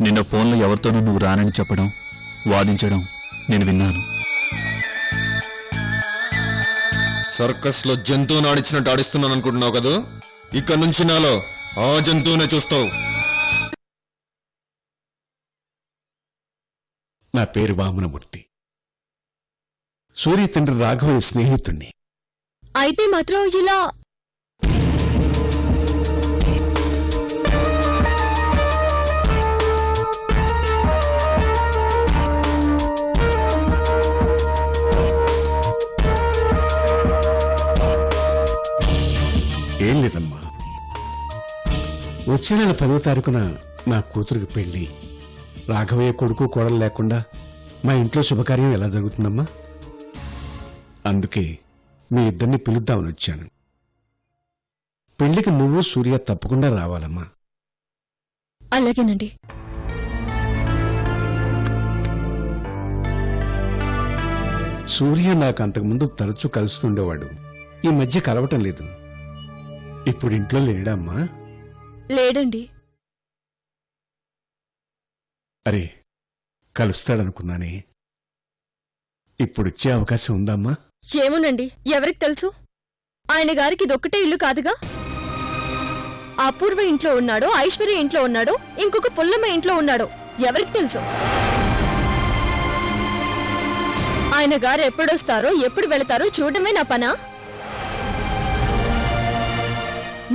నిన్న ఫోన్లో ఎవరితోనూ నువ్వు రానని చెప్పడం, వాదించడం నేను విన్నాను. సర్కస్ లో జంతువుని ఆడిచ్చినట్టు ఆడిస్తున్నాను అనుకుంటున్నావు కదా? ఇక నుంచి నాలో ఆ జంతువునే చూస్తావు. నా పేరు వామనమూర్తి. సూర్య తండ్రి రాఘవయ్య స్నేహితుణ్ణి. అయితే మాత్రం ఇలా ఏం లేదమ్మా, వచ్చే నెల 10వ తారీఖున నా కూతురికి పెళ్లి. రాఘవయ్య కొడుకు కోడలు లేకుండా మా ఇంట్లో శుభకార్యం ఎలా జరుగుతుందమ్మా? అందుకే మీ ఇద్దరిని పిలుద్దామని వచ్చాను. పెళ్లికి నువ్వు సూర్య తప్పకుండా రావాలమ్మా. అలాగేనండి. సూర్య నాకు అంతకుముందు తరచూ కలుస్తుండేవాడు. ఈ మధ్య కలవటం లేదు. ఇప్పుడు ఇంట్లో లేడమ్మా? లేడండి. అరే, కలుస్తాడనుకున్నానే. ఇప్పుడొచ్చే అవకాశం ఉందమ్మా? ఏమోనండి, ఎవరికి తెలుసు? ఆయన గారికి ఇదొక్కటే ఇల్లు కాదుగా. అపూర్వ ఇంట్లో ఉన్నాడో, ఐశ్వర్య ఇంట్లో ఉన్నాడో, ఇంకొక పుల్లమ్మ ఇంట్లో ఉన్నాడో ఎవరికి తెలుసు? ఆయన గారు ఎప్పుడొస్తారో ఎప్పుడు వెళతారో చూడడమే నా పనా?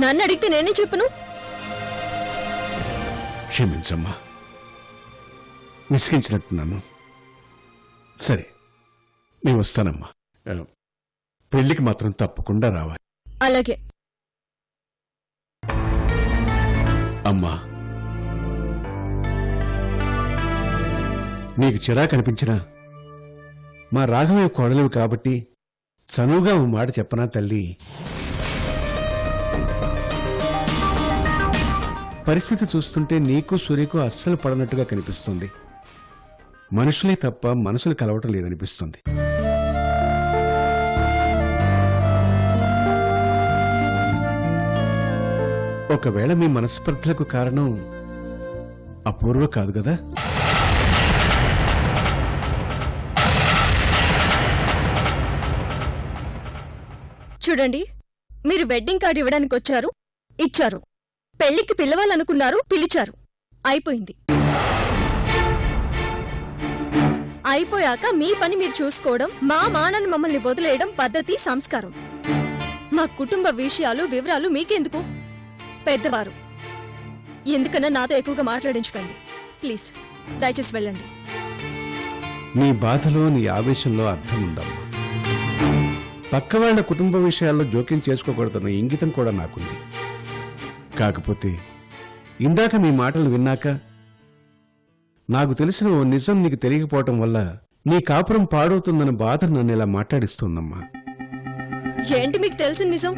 నన్ను అడిగితే నేనే చెప్పను. క్షమించమ్మా, విసిగించినట్టున్నాను. సరే, నేను వస్తానమ్మా. పెళ్లికి మాత్రం తప్పకుండా రావాలి. అలాగే. అమ్మా, నీకు చిరాకు అనిపించినా మా రాఘవయ్య కోడలివి కాబట్టి చనువుగా ఓ మాట చెప్పనా తల్లి? పరిస్థితి చూస్తుంటే నీకు సూర్యకు అస్సలు పడనట్టుగా కనిపిస్తుంది. మనుషులే తప్ప మనసులు కలవటం లేదనిపిస్తుంది. ఒకవేళ మీ మనస్పర్ధలకు కారణం అపూర్వ కాదు కదా? చూడండి, మీరు వెడ్డింగ్ కార్డు ఇవ్వడానికి వచ్చారు, ఇచ్చారు. పెళ్లికి పిలవాలనుకున్నారు, పిలిచారు. అయిపోయింది. అయిపోయాక మీ పని మీరు చూసుకోవడం, మా మానని మమ్మల్ని వదిలేయడం పద్ధతి, సంస్కారం. మా కుటుంబ విషయాలు, వివరాలు మీకెందుకు? పెద్దవారు. ఎందుకన్నా నాతో ఎక్కువగా మాట్లాడించకండి ప్లీజ్. దయచేసి వెళ్ళండి. నీ బాధలో, నీ ఆవేశంలో అర్థం ఉందమ్మా. పక్కవాళ్ల కుటుంబ విషయాల్లో జోక్యం చేసుకోకూడదన్న ఇంగితం కూడా నాకుంది. కాకపోతే ఇందాక మీ మాటలు విన్నాక నాకు తెలిసిన ఓ నిజం నీకు తెలియకపోవటం వల్ల నీ కాపురం పాడవుతుందన్న బాధ నన్ను ఇలా మాట్లాడిస్తోందమ్మా. ఏంటి మీకు తెలిసిన నిజం?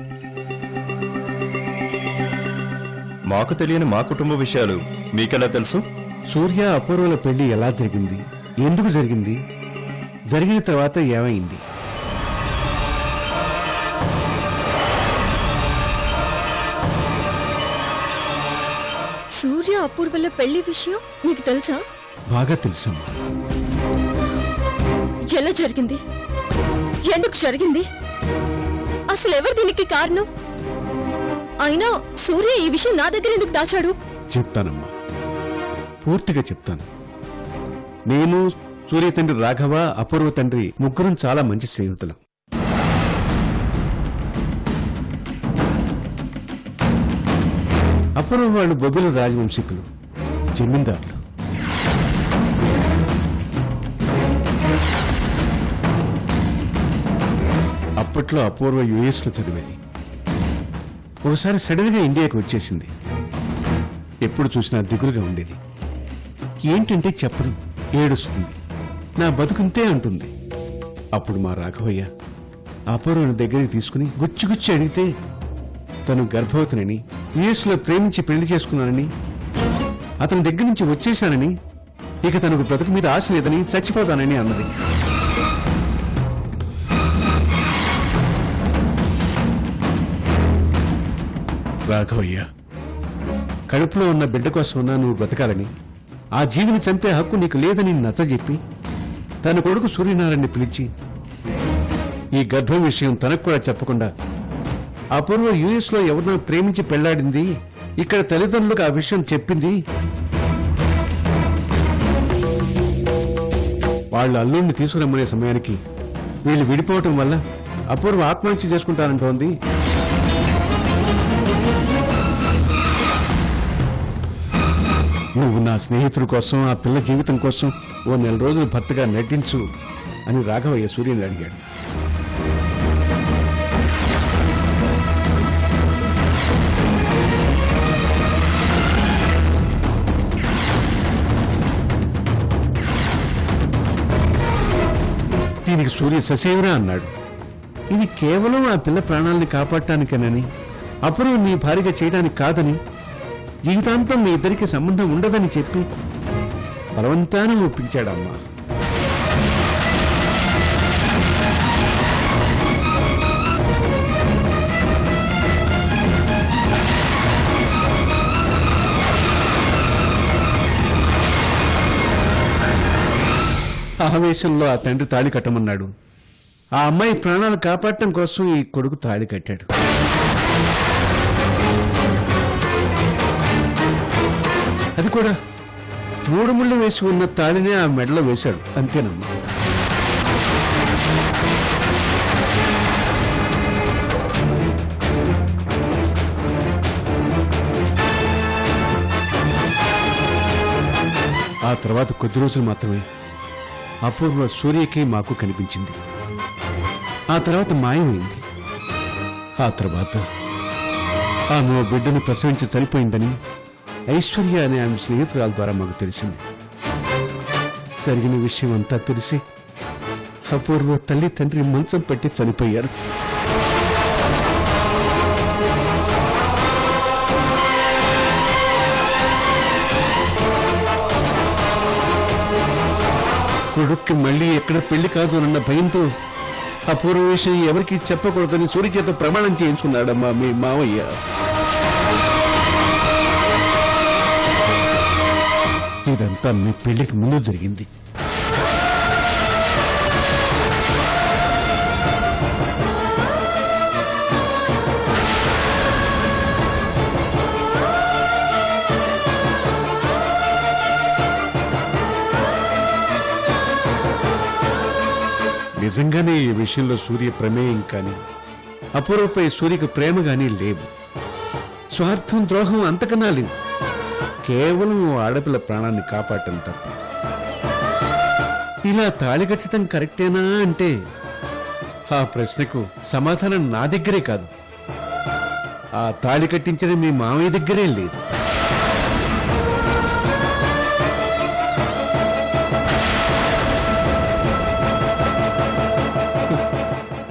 మాకు తెలియని మా కుటుంబ విషయాలు మీకెలా తెలుసు? సూర్య అపూర్వల పెళ్లి ఎలా జరిగింది, ఎందుకు జరిగింది, జరిగిన తర్వాత ఏమైంది? సూర్య అపూర్వల పెళ్లి విషయం మీకు తెలుసా? బాగా తెలుసమ్మా. ఎలా జరిగింది, ఎందుకు జరిగింది, అసలు ఎవరు దీనికి కారణం? అయినా సూర్య ఈ విషయం నా దగ్గర ఎందుకు దాచాడు? చెప్తానమ్మా, పూర్తిగా చెప్తాను. నేను, సూర్య తండ్రి రాఘవ, అపూర్వ తండ్రి ముగ్గురం చాలా మంచి స్నేహితులం. అపూర్వ వాళ్ళు బొబ్బిల రాజవంశీకులు, జమీందారులు. అప్పట్లో అపూర్వ యుఎస్లో చదివేది. ఒకసారి సడన్ గా ఇండియాకి వచ్చేసింది. ఎప్పుడు చూసినా దిగులుగా ఉండేది. ఏంటంటే చెప్పదు, ఏడుస్తుంది. నా బతుకుంతే అంటుంది. అప్పుడు మా రాఘవయ్య అపూర్వను దగ్గరికి తీసుకుని గుచ్చి అడిగితే తను గర్భవతినని, యుఎస్లో ప్రేమించి పెళ్లి చేసుకున్నానని, అతని దగ్గర నుంచి వచ్చేశానని, ఇక తనకు బ్రతుకు మీద ఆశ లేదని, చచ్చిపోతానని అన్నది. రాఘవయ్య, కడుపులో ఉన్న బిడ్డ కోసమన్నా నువ్వు బ్రతకాలని, ఆ జీవిని చంపే హక్కు నీకు లేదని నచ్చజెప్పి తన కొడుకు సూర్యనారాయణని పిలిచి ఈ గర్భం విషయం తనకు కూడా చెప్పకుండా అపూర్వ యుఎస్ లో ఎవరినో ప్రేమించి పెళ్లాడింది, ఇక్కడ తల్లిదండ్రులకు ఆ విషయం చెప్పింది. వాళ్ళ అల్లుడిని తీసుకురమ్మనే సమయానికి వీళ్ళు విడిపోవటం వల్ల అపూర్వ ఆత్మహత్య చేసుకుంటానంటోంది. నువ్వు నా స్నేహితుడి కోసం, ఆ పిల్ల జీవితం కోసం ఓ 4 రోజులు భర్తగా నటించు అని రాఘవయ్య సూర్యుని అడిగాడు. దీనికి సూర్య ససేవరా అన్నాడు. ఇది కేవలం ఆ పిల్ల ప్రాణాలని కాపాడటానికేనని, అపూర్వ నీ భార్యగా చేయడానికి కాదని, జీవితాంతం మీ ఇద్దరికి సంబంధం ఉండదని చెప్పి బలవంతాన ఒప్పించాడమ్మా. ఆవేశంలో ఆ తండ్రి తాళి కట్టమన్నాడు. ఆ అమ్మాయి ప్రాణాలు కాపాడటం కోసం ఈ కొడుకు తాళి కట్టాడు. అది కూడా 3 ముళ్ళు వేసి ఉన్న తాళినే ఆ మెడలో వేశాడు, అంతేనమ్మా. ఆ తర్వాత కొద్ది రోజులు మాత్రమే అపూర్వ సూర్యకి మాకు కనిపించింది. ఆ తర్వాత మాయమైంది. ఆ తర్వాత ఆమె ఓ బిడ్డను ప్రసవించి చనిపోయిందని ఐశ్వర్య అనే ఆమె స్నేహితురాల ద్వారా మాకు తెలిసింది. జరిగిన విషయం అంతా తెలిసి అపూర్వ తల్లి తండ్రి మంచం పెట్టి చనిపోయారు. కొడుక్కి మళ్ళీ ఎక్కడ పెళ్లి కాదు అన్న భయంతో అపూర్వ విషయం ఎవరికి చెప్పకూడదని సూర్య చేత ప్రమాణం చేయించుకున్నాడమ్మా మీ మావయ్య. ఇదంతా మీ పెళ్లికి ముందు జరిగింది. నిజంగానే ఈ విషయంలో సూర్య ప్రమేయం కానీ, అపూర్వపై సూర్యకు ప్రేమ కానీ లేవు. స్వార్థం, ద్రోహం అంతకన్నా లేవు. కేవలం ఆడపిల్ల ప్రాణాన్ని కాపాడటం తప్ప. ఇలా తాళి కట్టడం కరెక్టేనా అంటే ఆ ప్రశ్నకు సమాధానం నా దగ్గరే కాదు, ఆ తాళి కట్టించిన మీ మామయ్య దగ్గరే లేదు.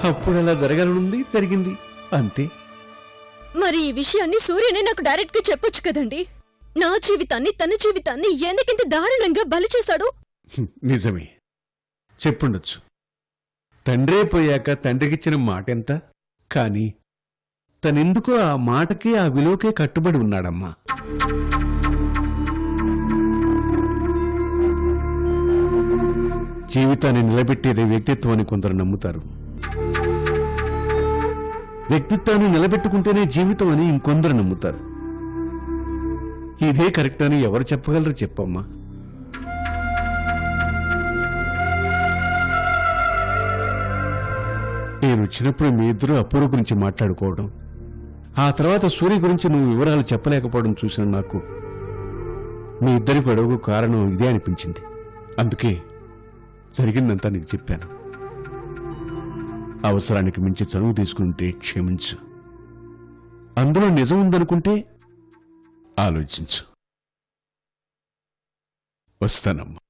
అప్పుడు అలా జరగాలనుంది, జరిగింది, అంతే. మరి ఈ విషయాన్ని సూర్యనే నాకు డైరెక్ట్ గా చెప్పొచ్చు కదండి. నా జీవితాన్ని, తన జీవితాన్ని ఎందుకింత దారుణంగా బలి చేశాడు? నిజమే, చెప్పుండొచ్చు. తండ్రే పోయాక తండ్రికిచ్చిన మాట ఎంత, కాని తనెందుకో ఆ మాటకే, ఆ విలువకే కట్టుబడి ఉన్నాడమ్మా. జీవితాన్ని నిలబెట్టేదే వ్యక్తిత్వం అని కొందరు నమ్ముతారు. వ్యక్తిత్వాన్ని నిలబెట్టుకుంటేనే జీవితం అని ఇంకొందరు నమ్ముతారు. ఇదే కరెక్ట్ అని ఎవరు చెప్పగలరు చెప్పమ్మా? నేను వచ్చినప్పుడు మీ ఇద్దరు అపూర్వ గురించి మాట్లాడుకోవడం, ఆ తర్వాత సూర్య గురించి నువ్వు వివరాలు చెప్పలేకపోవడం చూసిన నాకు మీ ఇద్దరి గొడవకు కారణం ఇదే అనిపించింది. అందుకే జరిగిందంతా నీకు చెప్పాను. అవసరానికి మించి చనువు తీసుకుంటే క్షమించు, అందులో నిజం ఉందనుకుంటే ఆలోచించు. వస్తానమ్మా.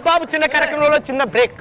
బాబు చిన్న కార్యక్రమంలో చిన్న బ్రేక్.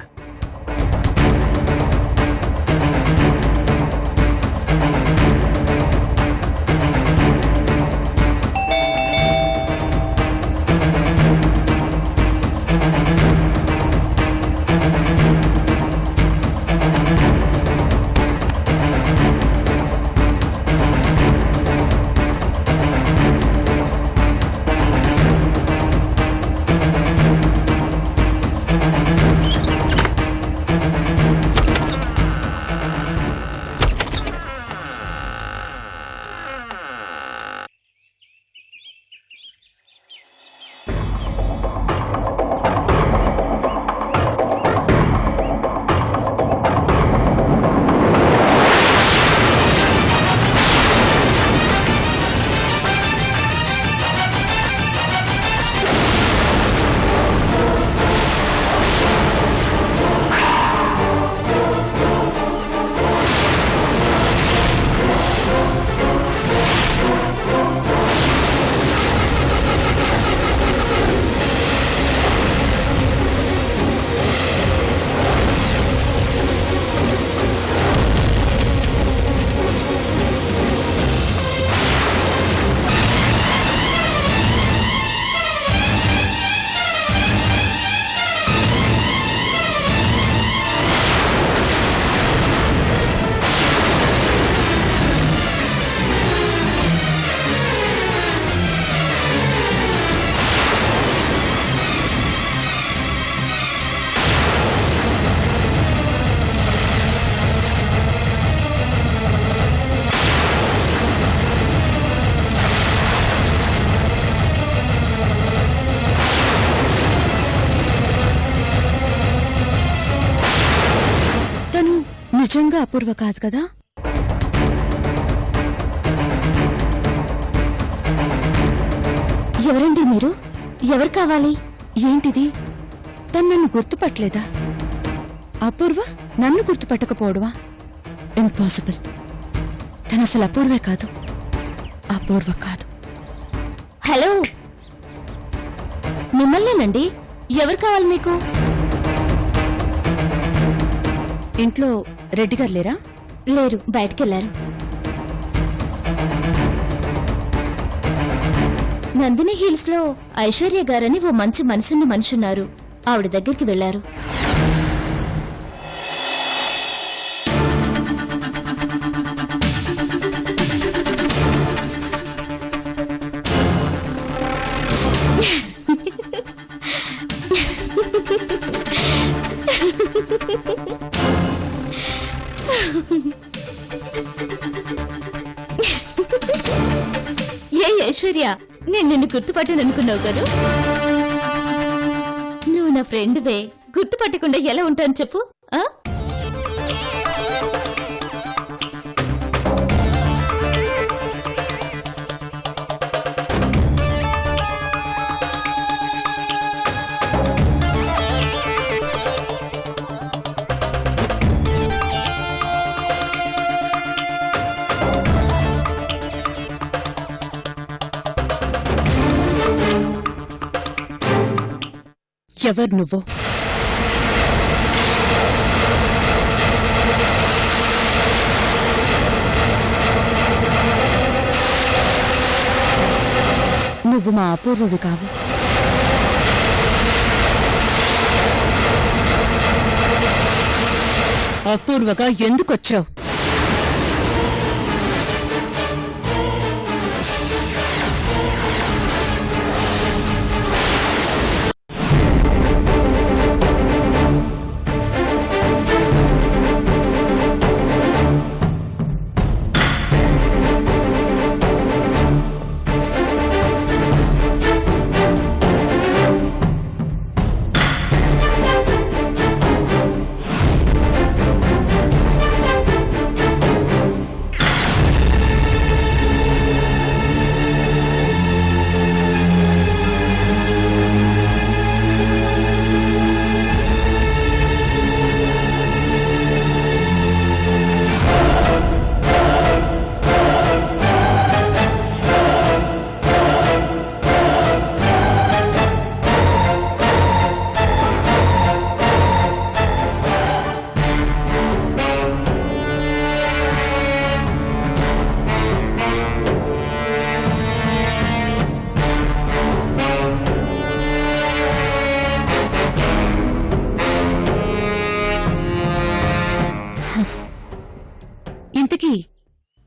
నిజంగా అపూర్వ కాదు కదా? ఎవరండి మీరు? ఎవరు కావాలి? ఏంటిది? తను నన్ను గుర్తుపట్టలేదా? అపూర్వ నన్ను గుర్తుపట్టకపోవడమా? ఇంపాసిబుల్. తను అసలు అపూర్వే కాదు. అపూర్వ కాదు. హలో, మిమ్మల్నేనండి. ఎవరు కావాలి మీకు? ఇంట్లో రెడ్డి గారు లేరా? లేరు, బయటకెళ్లారు. నందిని హిల్స్ లో ఐశ్వర్య గారని ఓ మంచి మనసున్న మనుషున్నారు. ఆవిడ దగ్గరికి వెళ్లారు. ఏ ఐశ్వర్య, నేను నిన్ను గుర్తుపట్టాననుకున్నావు కదా? నువ్వు నా ఫ్రెండ్వే, గుర్తుపట్టకుండా ఎలా ఉంటాను చెప్పు? ఆ? ఎవరు నువ్వు? నువ్వు మా అపూర్వవి కావు. అపూర్వగా ఎందుకొచ్చావు?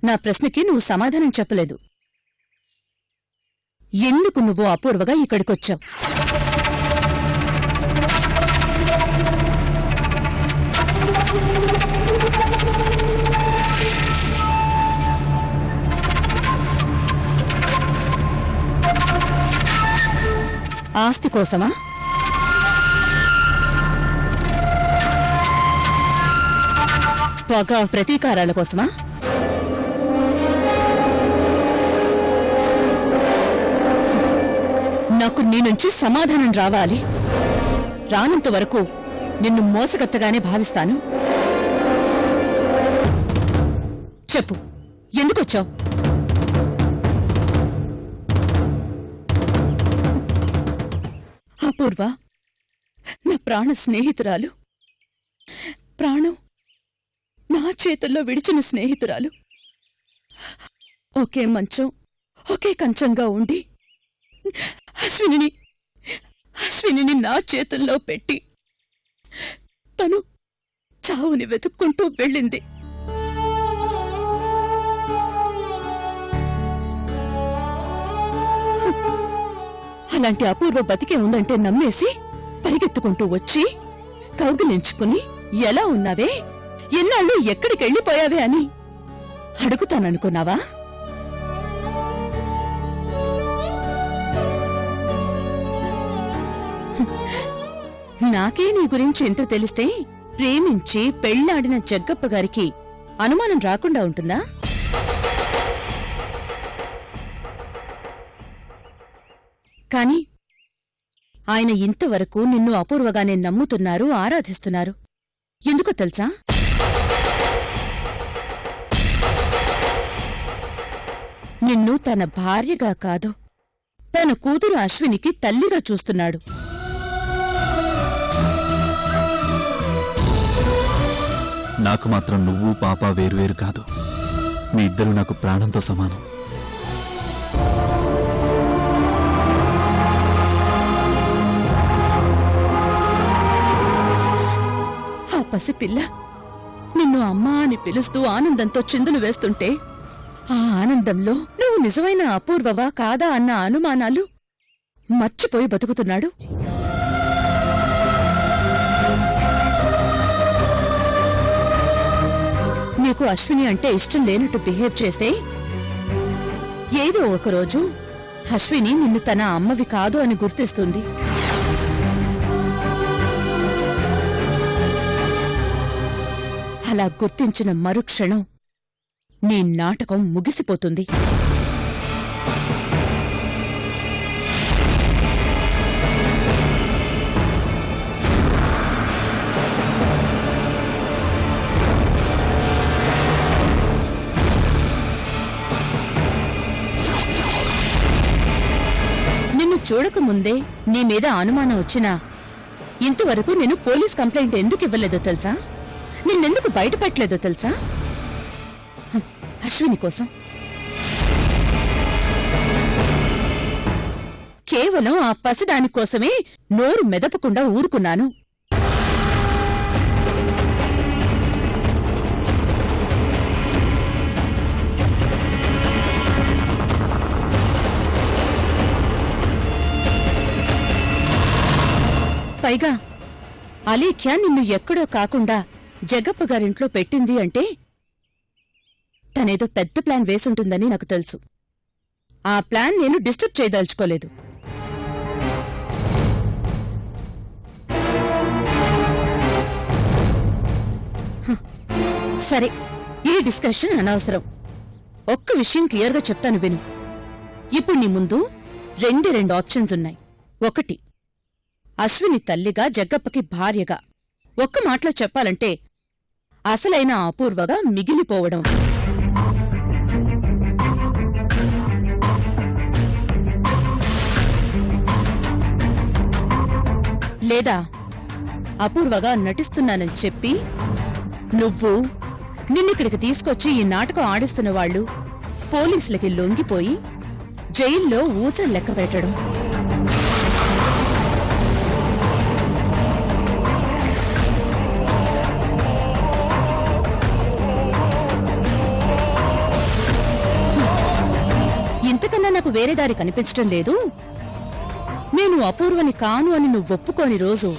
నా ప్రశ్నకి నువ్వు సమాధానం చెప్పలేదు. ఎందుకు నువ్వు అపూర్వగా ఇక్కడికొచ్చావు? ఆస్తి కోసమా? పగ ప్రతీకారాల కోసమా? నాకు నీ నుంచి సమాధానం రావాలి. రానంత వరకు నిన్ను మోసగత్తగానే భావిస్తాను. చెప్పు, ఎందుకొచ్చావు? అపూర్వ నా ప్రాణ స్నేహితురాలు, ప్రాణం నా చేతుల్లో విడిచిన స్నేహితురాలు. ఒకే మంచం ఒకే కంచంగా ఉండి అశ్వినిని నా చేతుల్లో పెట్టి తను చావుని వెతుక్కుంటూ వెళ్ళింది. అలాంటి అపూర్వ బతికే ఉందంటే నమ్మేసి పరిగెత్తుకుంటూ వచ్చి కౌగిలించుకుని ఎలా ఉన్నావే, ఎన్నాళ్ళు ఎక్కడికెళ్ళిపోయావే అని అడుగుతాననుకున్నావా? నాకే నీ గురించి ఎంత తెలిస్తే ప్రేమించి పెళ్లాడిన జగ్గప్ప గారికి అనుమానం రాకుండా ఉంటుందా? కాని ఆయన ఇంతవరకు నిన్ను అపూర్వగానే నమ్ముతున్నారు, ఆరాధిస్తున్నారు. ఎందుకో తెలుసా? నిన్ను తన భార్యగా కాదు, తన కూతురు అశ్వినికి తల్లిగా చూస్తున్నాడు. నాకు మాత్రం నువ్వు పాప వేరువేరు కాదు. మీ ఇద్దరు నాకు ప్రాణంతో సమానం. ఆ పసిపిల్ల నిన్ను అమ్మా అని పిలుస్తూ ఆనందంతో చిందులు వేస్తుంటే ఆ ఆనందంలో నువ్వు నిజమైన అపూర్వవా కాదా అన్న అనుమానాలు మర్చిపోయి బతుకుతున్నాడు. నీకు అశ్విని అంటే ఇష్టం లేనట్టు బిహేవ్ చేస్తే ఏదో ఒకరోజు అశ్విని నిన్ను తన అమ్మవి కాదు అని గుర్తిస్తుంది. అలా గుర్తించిన మరుక్షణం నీ నాటకం ముగిసిపోతుంది. నిన్ను చూడకముందే నీ మీద అనుమానం వచ్చినా ఇంతవరకు నేను పోలీస్ కంప్లైంట్ ఎందుకు ఇవ్వలేదో తెలుసా? నిన్నెందుకు బయటపెట్టలేదో తెలుసా? అశ్విని కోసం. కేవలం ఆ పసిదాని కోసమే నోరు మెదపకుండా ఊరుకున్నాను. పైగా అలీఖ్య నిన్ను ఎక్కడో కాకుండా జగ్గప్ప గారింట్లో పెట్టింది అంటే తనేదో పెద్ద ప్లాన్ వేసుంటుందని నాకు తెలుసు. ఆ ప్లాన్ నేను డిస్టర్బ్ చేయదలుచుకోలేదు. సరే, ఈ డిస్కషన్ అనవసరం. ఒక్క విషయం క్లియర్గా చెప్తాను విను. ఇప్పుడు నీ ముందు రెండు ఆప్షన్స్ ఉన్నాయి. ఒకటి, అశ్విని తల్లిగా జగ్గప్పకి భార్యగా, ఒక్క మాటలో చెప్పాలంటే అసలైన అపూర్వగా మిగిలిపోవడం. లేదా అపూర్వగా నటిస్తున్నానని చెప్పి నువ్వు నిన్నిక్కడికి తీసుకొచ్చి ఈ నాటకం ఆడిస్తున్న వాళ్ళు పోలీసులకి లొంగిపోయి జైల్లో ఊచలు లెక్క పెట్టడం. నాకు వేరే దారి కనిపించటం లేదు. నేను అపూర్వని కాను అని నువ్వు ఒప్పుకోని రోజు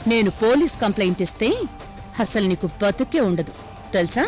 నేను పోలీస్ కంప్లైంట్ ఇస్తే అసలు నీకు బతుకే ఉండదు తెలుసా?